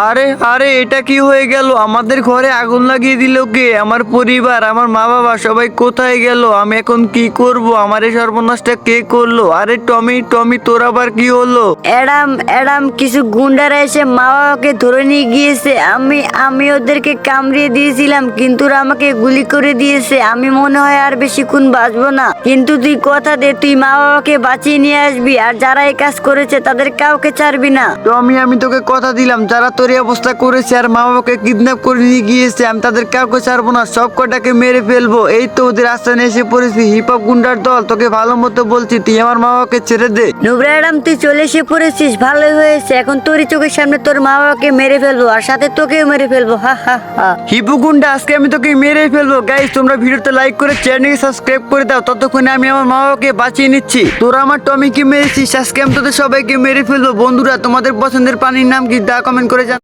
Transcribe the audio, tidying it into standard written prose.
আরে আরে এটা কি হয়ে গেল? আমাদের ঘরে আগুন লাগিয়ে দিল কে? আমার পরিবার, আমার মা বাবা সবাই কোথায় গেল? আমি এখন কি করব? আমার এই সর্বনাশটা কে করলো? আরে টমি টমি, তোর আবার কি হলো? অ্যাডাম অ্যাডাম, কিছু গুন্ডারা এসে মা বাবাকে ধরে নিয়ে গিয়েছে। আমি ওদেরকে কামড়িয়ে দিয়েছিলাম, কিন্তু ওরা আমাকে গুলি করে দিয়েছে। আমি মনে হয় আর বেশিক্ষণ বাঁচবো না, কিন্তু তুই কথা দে তুই মা বাবাকে বাঁচিয়ে নিয়ে আসবি, আর যারা এই কাজ করেছে তাদের কাউকে ছাড়বি না। টমি, আমি তোকে কথা দিলাম, যারা তোর এই অবস্থা করেছে আর মা বাবাকে কিডন্যাপ করে নিয়ে গিয়েছে, আমি তাদের কাউকে ছাড়বো না, সব কটাকে মেরে ফেলবো। এই তো ওদের আস্থানে এসে পড়েছি। হিপ হপ গুন্ডার দল, তোকে ভালো মতো বলছি, তুই আমার মা বাবাকে ছেড়ে দে। নুবরা অ্যাডাম, তুই চলে এসে পড়েছিস, ভালোই হয়েছে। এখন তোরই চোখের সামনে তোর মা বাবাকে মেরে ফেলবো, আর সাথে তোকেও মেরে ফেলবো। হা হা হা। হিপু গুন্ডা, আজকে আমি তোকে মেরে ফেলবো। গাইস, তোমরা ভিডিওতে লাইক করে চ্যানেলকে সাবস্ক্রাইব করে দাও, ততক্ষণে আমি আমার মা বাবাকে বাঁচিয়ে নিচ্ছি। তোরা আমার টমিকে মেরেছিস, আজকে আমি তোদের সবাইকে মেরে ফেলবো। বন্ধুরা, তোমাদের পছন্দের প্রাণীর নাম কি তা কমেন্ট করে জানাও।